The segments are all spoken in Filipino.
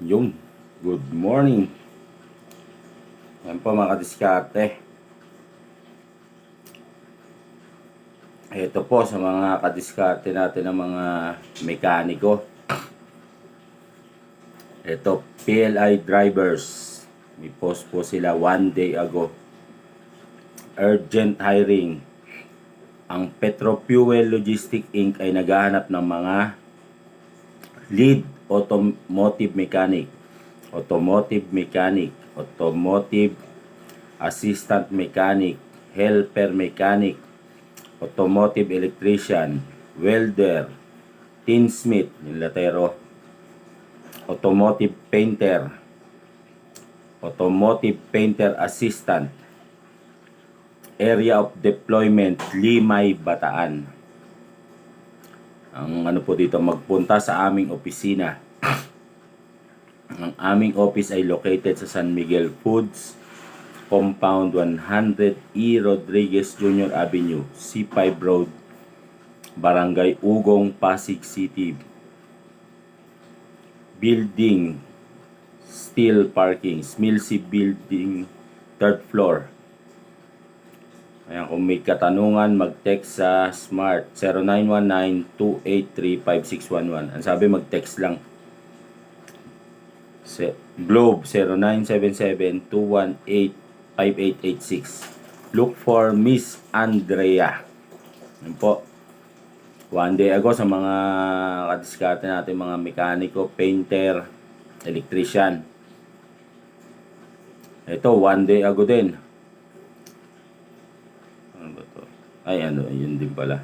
Yung, good morning. Yan po mga kadiskarte. Ito po sa mga kadiskarte natin ng mga mekaniko. Ito, PLI drivers. May post po sila 1 day ago. Urgent hiring. Ang Petrofuel Logistics Inc. ay naghahanap ng mga lead automotive mechanic, automotive assistant mechanic, helper mechanic, automotive electrician, welder, tinsmith, yung latero, automotive painter assistant, area of deployment, Limay, Bataan. Ang ano po dito, magpunta sa aming opisina. Ang aming office ay located sa San Miguel Foods Compound 100 E. Rodriguez Jr. Avenue, C5 Road, Barangay Ugong, Pasig City. Building, steel parking, Smilsy Building, 3rd floor. Ayan, kung may katanungan, mag-text sa Smart 0919-283-5611. Ang sabi, mag-text lang. Globe 0977-218-5886. Look for Miss Andrea. Yan po. 1 day ago sa mga kadiskarte natin, mga mekaniko, painter, electrician. Ito, 1 day ago din. Ano ba to? Ay, ano, yun din pala.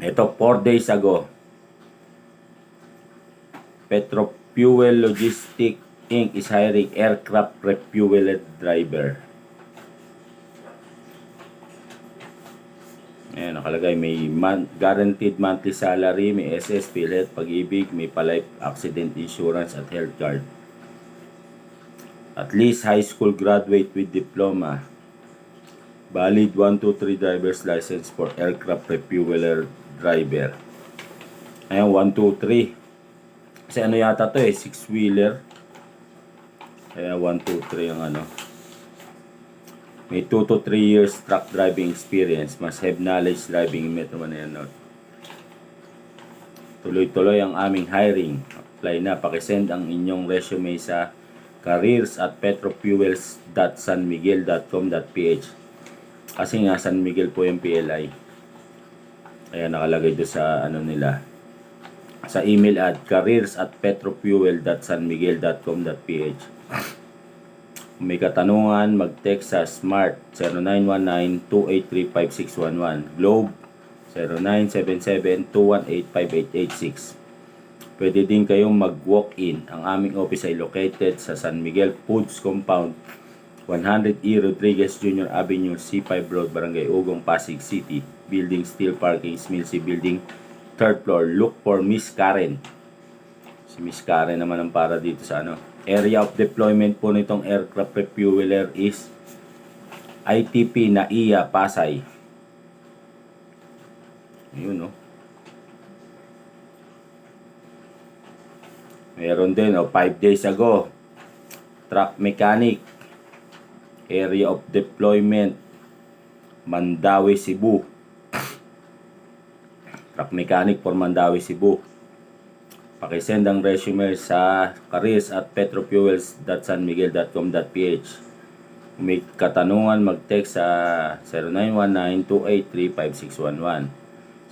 Ito, 4 days ago. Petrofuel Logistics Inc. is hiring aircraft refueled driver. Ayan, nakalagay, may guaranteed monthly salary, may SS, PhilHealth, Pag-ibig, may pa-life accident insurance at health card. At least high school graduate with diploma. Valid 1, 2, 3 driver's license for aircraft refueler driver. Ayan, 1, 2, 3. Kasi ano yata to 6-wheeler. Kaya 1, 2, 3 ang ano. May 2 to 3 years truck driving experience. Must have knowledge driving in Metro Manila North. Tuloy-tuloy ang aming hiring. Apply na. Pakisend ang inyong resume sa careers@petrofuels.sanmiguel.com.ph. Kasi nga San Miguel po yung PLI. Kaya nakalagay doon sa ano nila. Sa email at careers@petrofuel.sanmiguel.com.ph. Kung may katanungan, mag-text sa Smart 0919-283-5611. Globe 0977-218-5886. Pwede din kayong mag-walk-in. Ang aming office ay located sa San Miguel Foods Compound 100 E. Rodriguez Jr. Avenue, C5 Road, Barangay Ugong, Pasig City. Building steel parking, Smilsy Building, 3rd floor. Look for Miss Karen. Si Miss Karen naman ang para dito sa ano. Area of deployment po nitong aircraft refueler is ITP NAIA Pasay. Ayun, no. Meron din, 5 days ago. Truck mechanic. Area of deployment, Mandawi, Cebu. Truck mechanic for Mandawi, Cebu. Pakisend ang resume sa careers@petrofuels.sanmiguel.com.ph. Kung may katanungan, mag-text sa 0919-283-5611.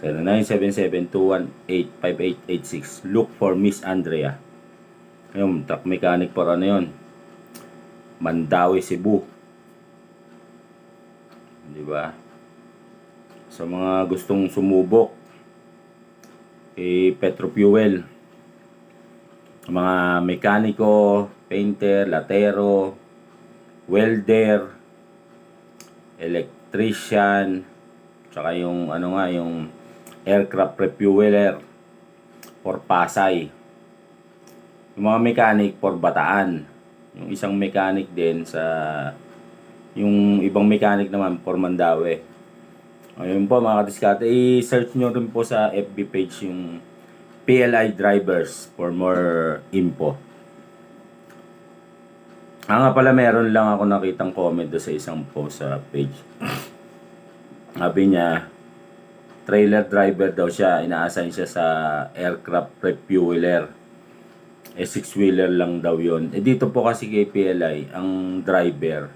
0977-218-5886. Look for Miss Andrea. Ayun, truck mechanic for ano yun? Mandawi, Cebu. Diba? Sa mga gustong sumubok Petrofuel, mga mekaniko, painter, latero, welder, electrician, tsaka yung ano nga, yung aircraft refueler for Pasay. Yung mga mechanic for Bataan. Yung isang mechanic din sa yung ibang mechanic naman for Mandawi. Ayun po mga kadiskarte, i-search nyo rin po sa FB page yung PLI drivers for more info. Nga pala, meron lang ako nakitang comment do sa isang post sa page. Sabi niya, trailer driver daw siya, ina-assign siya sa aircraft refueler. 6-wheeler lang daw yon. Dito po kasi kay PLI, ang driver,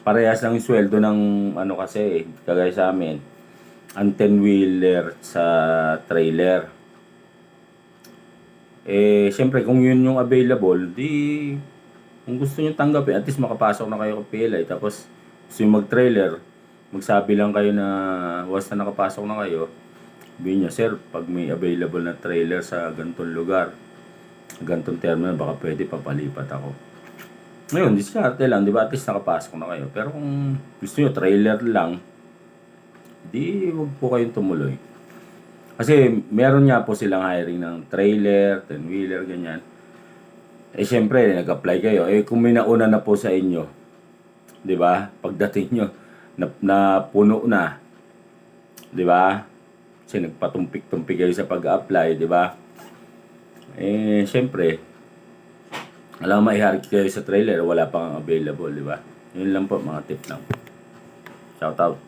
parehas lang yung sweldo ng kasi, kagaya sa amin, ang 10-wheeler sa trailer. Siyempre, kung yun yung available, di, kung gusto nyo tanggapin, at least makapasok na kayo kay PLI. Tapos, gusto nyo mag-trailer, magsabi lang kayo na once na nakapasok na kayo, sabihin nyo, sir, pag may available na trailer sa ganitong lugar, ganitong terminal, baka pwede papalipat ako. Ngayon, diskarte lang, di ba? At least nakapasok na kayo. Pero kung gusto nyo trailer lang, di wag po kayong tumuloy. Kasi meron nga po silang hiring ng trailer, 10-wheeler, ganyan. Siyempre, nag-apply kayo. Kung may nauna na po sa inyo, di ba? Pagdating nyo, na puno na, di ba? Kasi nagpatumpik-tumpik kayo sa pag-apply, di ba? Siyempre, alam maiharik kayo sa trailer, wala pang available, di ba? Yun lang po, mga tip lang. Shout out.